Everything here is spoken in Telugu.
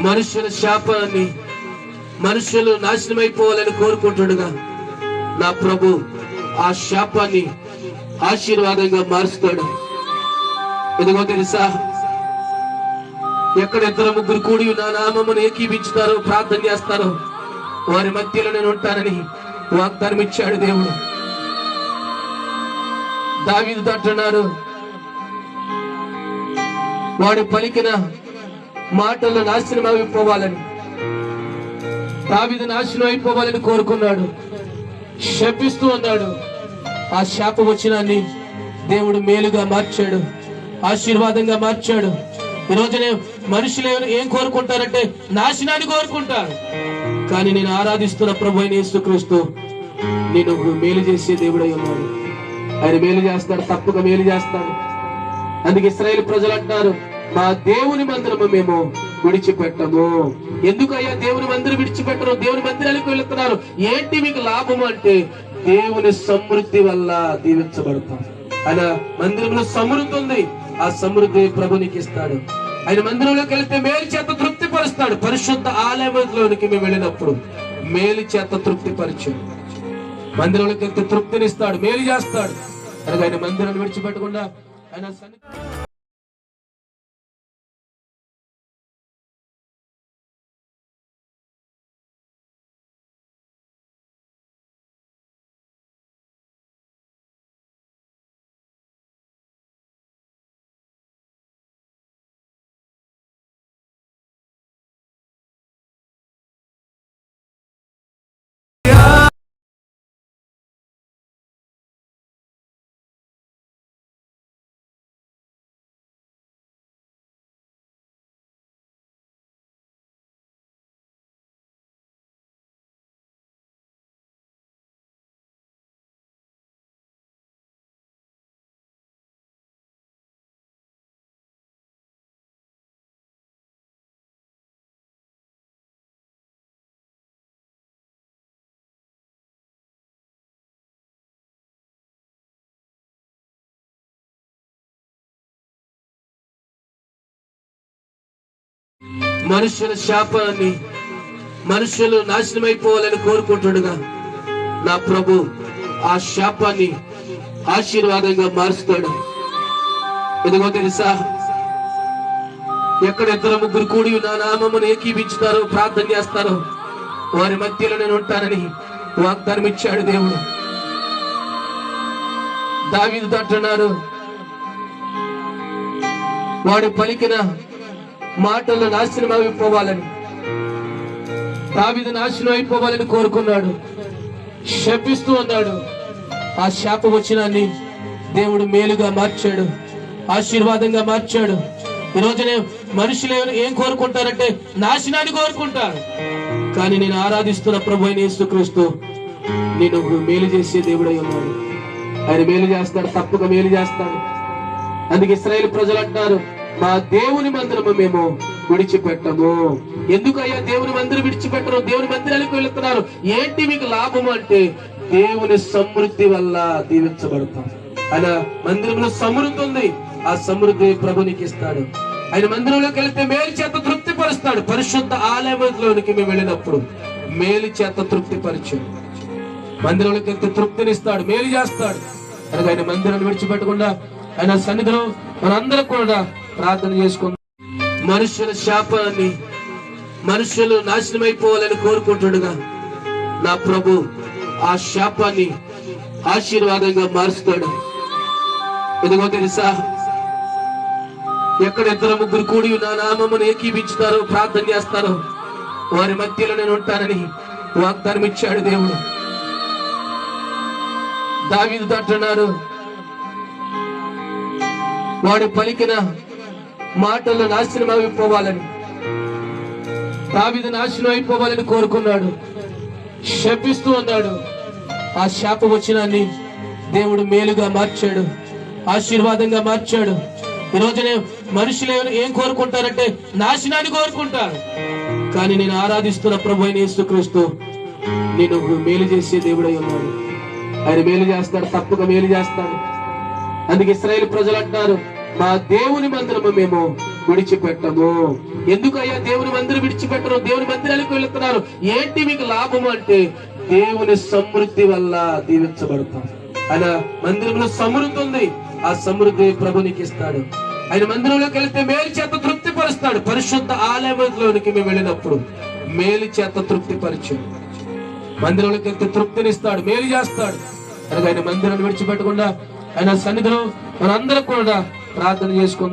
మనుషుల శాపాన్ని మనుషులు నాశనమైపోవాలని కోరుకుంటుండగా నా ప్రభు ఆ శాపాన్ని ఆశీర్వాదంగా మారుస్తాడు. ఎందుకో తెలుసా, ఎక్కడ ఇద్దరు ముగ్గురు కూడి నా నామమును ఏకీపించుతారో ప్రార్థన చేస్తారో వారి మధ్యలో నేను ఉంటానని వాగ్దానం ఇచ్చాడు దేవుడు. దావీదు అంటున్నాడు, వాడు పలికిన మాటలు నాశనం అయిపోవాలని, దావీదు నాశనం అయిపోవాలని కోరుకున్నాడు, శపిస్తూ అన్నాడు. ఆ శాప వచనాన్ని దేవుడు మేలుగా మార్చాడు, ఆశీర్వాదంగా మార్చాడు. ఈ రోజునే మనుషులు ఏం కోరుకుంటారంటే నాశనాన్ని కోరుకుంటారు. కానీ నేను ఆరాధిస్తున్న ప్రభు అయిన యేసుక్రీస్తు నేను మేలు చేసే దేవుడై ఉన్నాడు. ఆయన మేలు చేస్తాడు, తప్పక మేలు చేస్తాడు. అందుకే ఇశ్రాయేలు ప్రజలు అంటారు, మా దేవుని మందిరము మేము విడిచిపెట్టము. ఎందుకయ్యా దేవుని మందిరం విడిచిపెట్టరు? దేవుని మందిరానికి వెళుతున్నారు, ఏంటి మీకు లాభము అంటే దేవుని సమృద్ధి వల్ల దీవించబడతాం. ఆయన మందిరంలో సమృద్ధి ఉంది, ఆ సమృద్ధి ప్రభునికి ఇస్తాడు. ఆయన మందిరంలోకి వెళితే మేలు చేత తృప్తి పరుస్తాడు. పరిశుద్ధ ఆలయంలోనికి మేము వెళ్ళినప్పుడు మేలు చేత తృప్తి పరిచాడు. మందిరంలోకి వెళ్తే తృప్తినిస్తాడు, మేలు చేస్తాడు. కనుక ఆయన మందిరాన్ని విడిచిపెట్టకుండా ఆయన మనుషుల శాపాన్ని మనుషులు నాశనమైపోవాలని కోరుకుంటుండగా నా ప్రభు ఆ శాపాన్ని ఆశీర్వాదంగా మారుస్తాడు. ఎందుకో తెలుసా, ఎక్కడ ఇద్దరు ముగ్గురు కూడి నా నామమును ఏకీపించుతారో ప్రార్థన చేస్తారో వారి మధ్యలో నేను ఉంటానని వాగ్దానం ఇచ్చాడు దేవుడు. దావీదు అంటున్నాడు, వాడు పలికిన మాటలు నాశనం అయిపోవాలని, దావీదు నాశనం అయిపోవాలని కోరుకున్నాడు, శపిస్తూ అన్నాడు. ఆ శాప వచనాన్ని దేవుడు మేలుగా మార్చాడు, ఆశీర్వాదంగా మార్చాడు. ఈ రోజునే మనుషులు ఏం కోరుకుంటారంటే నాశనాన్ని కోరుకుంటారు. కానీ నేను ఆరాధిస్తున్న ప్రభు అయిన యేసుక్రీస్తు నేను మేలు చేసే దేవుడై ఉన్నాడు. ఆయన మేలు చేస్తాడు, తప్పక మేలు చేస్తాడు. అందుకే ఇశ్రాయేలు ప్రజలు అంటారు, మా దేవుని మందిరము మేము విడిచిపెట్టము. ఎందుకయ్యా దేవుని మందిరం విడిచిపెట్టరు? దేవుని మందిరానికి వెళుతున్నారు, ఏంటి మీకు లాభము అంటే దేవుని సమృద్ధి వల్ల దీవించబడతాం. ఆయన మందిరంలో సమృద్ధి ఉంది, ఆ సమృద్ధి ప్రభునికి ఇస్తాడు. ఆయన మందిరంలోకి వెళితే మేలు చేత తృప్తి పరుస్తాడు. పరిశుద్ధ ఆలయంలోనికి మేము వెళ్ళినప్పుడు మేలు చేత తృప్తి పరిచాడు. మందిరంలోకి వెళ్తే తృప్తినిస్తాడు, మేలు చేస్తాడు. కనుక ఆయన మందిరాన్ని విడిచిపెట్టకుండా ఆయన సన్నిధిలో మనందరూ కూడా ప్రార్థన చేసుకుందాం. మనుషుల శాపాన్ని మనుషులు నాశనమైపోవాలని కోరుకుంటుండగా నా ప్రభు ఆ శాపాన్ని ఆశీర్వాదంగా మారుస్తాడు. ఎందుకో తెలుసా, ఎక్కడ ఇద్దరు ముగ్గురు కూడి నా నామమును ఏకీపించుతారో ప్రార్థన చేస్తారో వారి మధ్యలో నేను ఉంటానని వాగ్దానం ఇచ్చాడు దేవుడు. దావీదు అంటున్నాడు, వాడు పలికిన మాటలు నాశనం అయిపోవాలని, దావీదు నాశనం అయిపోవాలని కోరుకున్నాడు, శపిస్తూ అన్నాడు. ఆ శాప వచనాన్ని దేవుడు మేలుగా మార్చాడు, ఆశీర్వాదంగా మార్చాడు. ఈ రోజునే మనుషులు ఏం కోరుకుంటారంటే నాశనాన్ని కోరుకుంటారు. కానీ నేను ఆరాధిస్తున్న ప్రభు అయిన యేసుక్రీస్తు నేను మేలు చేసే దేవుడై ఉన్నాడు. ఆయన మేలు చేస్తాడు, తప్పక మేలు చేస్తాడు. అందుకే ఇశ్రాయేలు ప్రజలు అంటారు, మా దేవుని మందిరము మేము విడిచిపెట్టము. ఎందుకు అయ్యా దేవుని మందిరం విడిచిపెట్టరు, దేవుని మందిరాలకు వెళుతున్నారు, ఏంటి మీకు లాభము అంటే దేవుని సమృద్ధి వల్ల దీవించబడతాం. ఆయన మందిరంలో సమృద్ధి ఉంది, ఆ సమృద్ధి ప్రభు నీకు ఇస్తాడు. ఆయన మందిరంలోకి వెళితే మేలు చేత తృప్తి పరుస్తాడు. పరిశుద్ధ ఆలయంలోనికి మేము వెళ్ళినప్పుడు మేలు చేత తృప్తి పరచు, మందిరంలోకి వెళ్తే తృప్తినిస్తాడు, మేలు చేస్తాడు. కనుక ఆయన మందిరాన్ని విడిచిపెట్టకుండా ఆయన సన్నిధిలో మనందరం కూడా ప్రార్థన చేసుకుందాం.